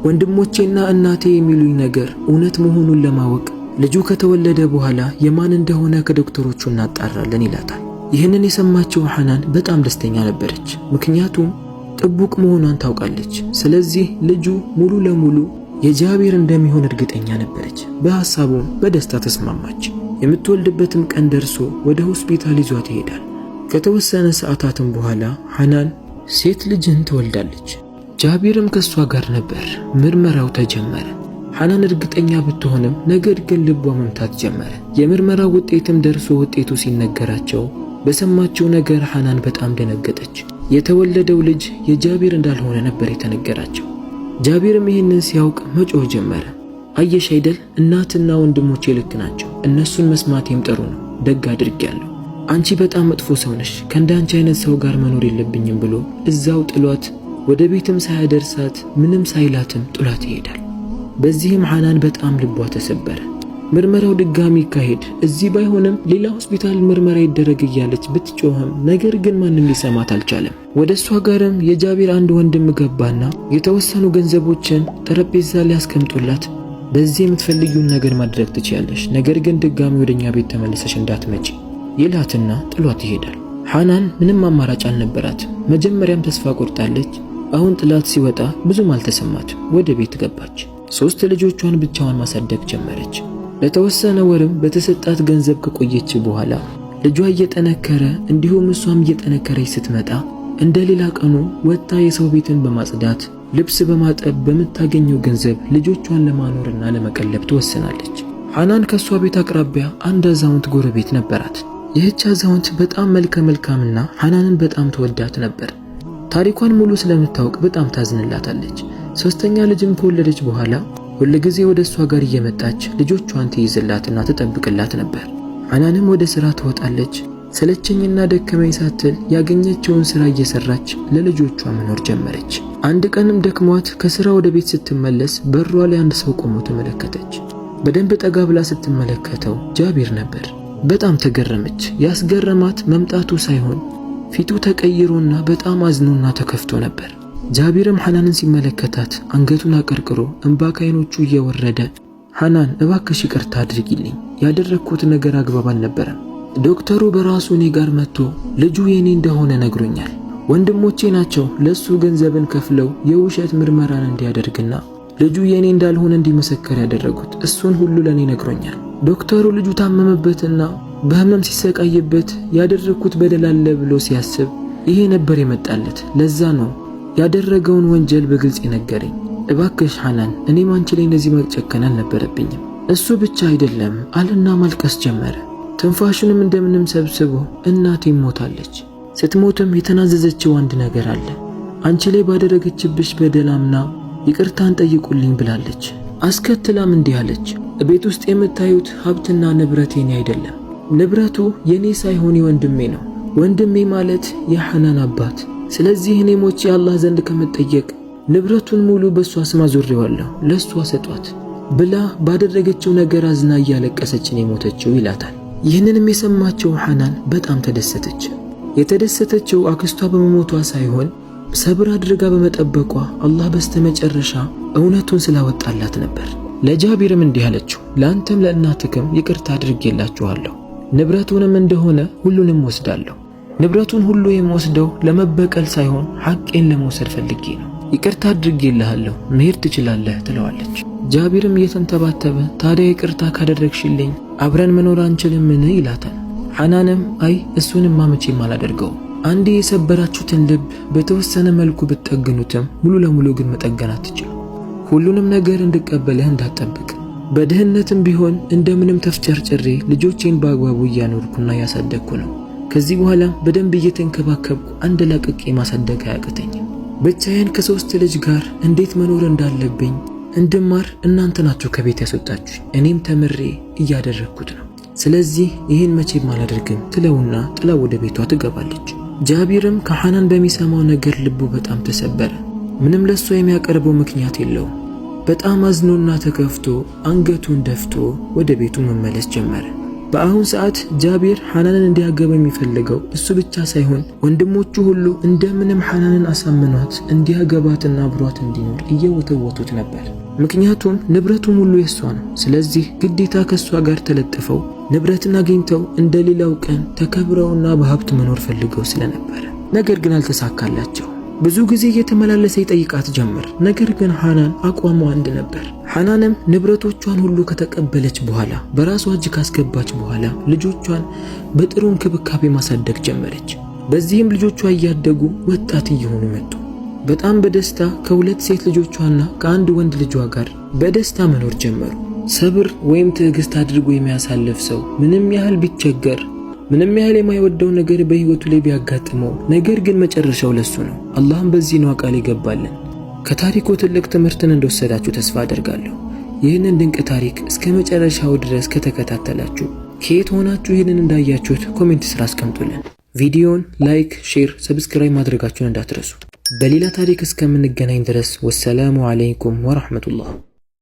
ወንድሞቼና እናቴ የሚሉኝ ነገር እውነት መሆኑን ለማወቅ ልጁ ከተወለደ በኋላ የማን እንደሆነ ከዶክተሮቹ እናጣራለን ይላታል። ይህንን የሰማችው ሐናን በጣም ደስተኛ ነበረች። ምክንያቱም ጥቡቅ መሆኗን ታውቃለች። ስለዚህ ልጁ ሙሉ ለሙሉ የጃቢር እንደሚሆን እርግጠኛ ነበረች። በሐሳቡም በደስታ ተስማማች። የምትወልድበትም ቀን ደርሶ ወደ ሆስፒታል ይዟት ይሄዳል። ከተወሰነ ሰዓታትም በኋላ ሐናን ሴት ልጅን ትወልዳለች። ጃቢርም ከሷ ጋር ነበር። ምርመራው ተጀመረ። ሐናን እርግጠኛ ብትሆንም ነገር ግን ልቧ መምታት ጀመረ። የምርመራው ውጤትም ደርሶ ውጤቱ ሲነገራቸው በሰማችው ነገር ሐናን በጣም ደነገጠች። የተወለደው ልጅ የጃቢር እንዳልሆነ ነበር የተነገራቸው። ጃቢርም ይህንን ሲያውቅ መጮህ ጀመረ። አየሽ አይደል እናትና ወንድሞቼ ልክ ናቸው። እነሱን መስማቴም ጥሩ ነው። ደግ አድርጌያለሁ። አንቺ በጣም መጥፎ ሰው ነሽ። ከእንዳንቺ አይነት ሰው ጋር መኖር የለብኝም ብሎ እዛው ጥሏት ወደ ቤትም ሳያደርሳት ምንም ሳይላትም ጥሏት ይሄዳል። በዚህም ሐናን በጣም ልቧ ተሰበረ። ምርመራው ድጋሚ ይካሄድ፣ እዚህ ባይሆንም ሌላ ሆስፒታል ምርመራ ይደረግ እያለች ብትጮህም ነገር ግን ማንም ሊሰማት አልቻለም። ወደ እሷ ጋርም የጃቢር አንድ ወንድም ገባና የተወሰኑ ገንዘቦችን ጠረጴዛ ላይ አስቀምጦላት በዚህ የምትፈልጊውን ነገር ማድረግ ትችያለሽ፣ ነገር ግን ድጋሚ ወደኛ ቤት ተመልሰሽ እንዳትመጪ ይላትና ጥሏት ይሄዳል። ሐናን ምንም አማራጭ አልነበራትም። መጀመሪያም ተስፋ ቆርጣለች። አሁን ጥላት ሲወጣ ብዙም አልተሰማትም። ወደ ቤት ገባች። 3 ልጆቿን ብቻዋን ማሳደግ ጀመረች። ለተወሰነ ወርም በተሰጣት ገንዘብ ከቆየች በኋላ ልጇ እየጠነከረ እንዲሁም እሷም እየጠነከረች ስትመጣ እንደ ሌላ ቀኑ ወጣ የሰው ቤትን በማጽዳት ልብስ በማጠብ በምታገኘው ገንዘብ ልጆቿን ለማኖርና ለመቀለብ ትወስናለች። ሐናን ከሷ ቤት አቅራቢያ አንድ አዛውንት ጎረቤት ነበራት። ይህች አዛውንት በጣም መልከ መልካምና ሐናንን በጣም ተወዳት ነበር። ታሪኳን ሙሉ ስለምታውቅ በጣም ታዝንላታለች። 3ኛ ልጅም ከወለደች በኋላ ሁልጊዜ ወደ እሷ ጋር እየመጣች ልጆቿን ትይዝላትና ትጠብቅላት ነበር። ሐናንም ወደ ሥራ ትወጣለች። ሰለቸኝና ደከመኝ ሳትል ያገኘችውን ሥራ እየሰራች ለልጆቿ መኖር ጀመረች። አንድ ቀንም ደክሟት ከሥራ ወደ ቤት ስትመለስ በሯ ላይ አንድ ሰው ቆሞ ተመለከተች። በደንብ ጠጋ ብላ ስትመለከተው ጃቢር ነበር። በጣም ተገረመች። ያስገረማት መምጣቱ ሳይሆን ፊቱ ተቀይሮና በጣም አዝኖና ተከፍቶ ነበር። ጃቢርም ሐናንን ሲመለከታት አንገቱን አቀርቅሮ እንባ ከዓይኖቹ እየወረደ ሐናን እባክሽ ይቅርታ አድርጊልኝ፣ ያደረኩት ነገር አግባብ አልነበረም። ዶክተሩ በራሱ እኔ ጋር መጥቶ ልጁ የኔ እንደሆነ ነግሮኛል። ወንድሞቼ ናቸው ለሱ ገንዘብን ከፍለው የውሸት ምርመራን እንዲያደርግና ልጁ የኔ እንዳልሆነ እንዲመሰከር ያደረጉት። እሱን ሁሉ ለኔ ነግሮኛል። ዶክተሩ ልጁ ታመመበትና በህመም ሲሰቃይበት ያደረኩት በደል አለ ብሎ ሲያስብ ይሄ ነበር የመጣለት። ለዛ ነው ያደረገውን ወንጀል በግልጽ የነገረኝ። እባክሽ ሐናን እኔም አንቺ ላይ እንደዚህ መጨከን አልነበረብኝም። እሱ ብቻ አይደለም አለና ማልቀስ ጀመረ። ትንፋሹንም እንደምንም ሰብስቦ እናቴም ሞታለች። ስትሞትም የተናዘዘችው አንድ ነገር አለ። አንቺ ላይ ባደረገችብሽ በደል አምና ይቅርታን ጠይቁልኝ ብላለች። አስከትላም እንዲህ አለች፣ ቤት ውስጥ የምታዩት ሀብትና ንብረት የኔ አይደለም። ንብረቱ የኔ ሳይሆን የወንድሜ ነው። ወንድሜ ማለት የሐናን አባት። ስለዚህ እኔ ሞቼ አላህ ዘንድ ከመጠየቅ ንብረቱን ሙሉ በሷ ስም አዙሬዋለሁ፣ ለሷ ሰጧት ብላ ባደረገችው ነገር አዝና እያለቀሰች ነው የሞተችው ይላታል። ይህንንም የሰማችው ሐናን በጣም ተደሰተች። የተደሰተችው አክስቷ በመሞቷ ሳይሆን ሰብር አድርጋ በመጠበቋ አላህ በስተመጨረሻ እውነቱን ስላወጣላት ነበር። ለጃቢርም እንዲህ አለችው፣ ለአንተም ለእናትክም ይቅርታ አድርጌላችኋለሁ። ንብረቱንም እንደሆነ ሁሉንም ወስዳለሁ። ንብረቱን ሁሉ የምወስደው ለመበቀል ሳይሆን ሐቄን ለመውሰድ ፈልጌ ነው። ይቅርታ አድርጌልሃለሁ፣ መሄድ ትችላለህ ትለዋለች። ጃቢርም እየተንተባተበ ታዲያ ይቅርታ ካደረግሽልኝ አብረን መኖር አንችልምን ይላታል። ሐናንም አይ እሱንማ መቼም አላደርገውም። አንዴ የሰበራችሁትን ልብ በተወሰነ መልኩ ብትጠግኑትም ሙሉ ለሙሉ ግን መጠገን አትችሉ። ሁሉንም ነገር እንድቀበልህ እንዳትጠብቅ። በድህነትም ቢሆን እንደምንም ተፍጨርጭሬ ልጆቼን በአግባቡ እያኖርኩና ያሳደግኩ ነው። ከዚህ በኋላ በደንብ እየተንከባከብኩ አንድ ላቅቄ ማሳደግ አያቅተኝም። ብቻዬን ከ3 ልጅ ጋር እንዴት መኖር እንዳለብኝ እንድማር እናንተ ናችሁ ከቤት ያስወጣችሁ። እኔም ተምሬ እያደረግኩት ነው። ስለዚህ ይህን መቼም አላደርግም ትለውና ጥላ ወደ ቤቷ ትገባለች። ጃቢርም ከሐናን በሚሰማው ነገር ልቡ በጣም ተሰበረ። ምንም ለሷ የሚያቀርበው ምክንያት የለውም። በጣም አዝኖና ተከፍቶ አንገቱን ደፍቶ ወደ ቤቱ መመለስ ጀመረ። በአሁን ሰዓት ጃቢር ሐናንን እንዲያገባ የሚፈልገው እሱ ብቻ ሳይሆን ወንድሞቹ ሁሉ እንደምንም ሐናንን አሳምኗት እንዲያገባትና አብሯት እንዲኖር እየወተወቱት ነበር። ምክንያቱም ንብረቱም ሁሉ የሷ ነው። ስለዚህ ግዴታ ከሷ ጋር ተለጥፈው ንብረትን አግኝተው እንደሌላው ቀን ተከብረውና በሀብት መኖር ፈልገው ስለነበረ ነገር ግን አልተሳካላቸው። ብዙ ጊዜ እየተመላለሰ ይጠይቃት ጀመር። ነገር ግን ሐናን አቋሟ አንድ ነበር። ሐናንም ንብረቶቿን ሁሉ ከተቀበለች በኋላ በራሷ እጅ ካስገባች በኋላ ልጆቿን በጥሩ እንክብካቤ ማሳደግ ጀመረች። በዚህም ልጆቿ እያደጉ ወጣት እየሆኑ መጡ። በጣም በደስታ ከሁለት ሴት ልጆቿና ከአንድ ወንድ ልጇ ጋር በደስታ መኖር ጀመሩ። ሰብር ወይም ትዕግስት አድርጎ የሚያሳልፍ ሰው ምንም ያህል ቢቸገር ምንም ያህል የማይወደው ነገር በህይወቱ ላይ ቢያጋጥመው ነገር ግን መጨረሻው ለሱ ነው። አላህም በዚህ ነው ቃል ይገባልን። ከታሪኩ ትልቅ ትምህርትን እንደወሰዳችሁ ተስፋ አደርጋለሁ። ይህንን ድንቅ ታሪክ እስከ መጨረሻው ድረስ ከተከታተላችሁ ከየት ሆናችሁ ይህንን እንዳያችሁት ኮሜንት ስራ አስቀምጡልን። ቪዲዮን ላይክ፣ ሼር፣ ሰብስክራይብ ማድረጋችሁን እንዳትረሱ። በሌላ ታሪክ እስከምንገናኝ ድረስ ወሰላሙ አለይኩም ወራህመቱላህ።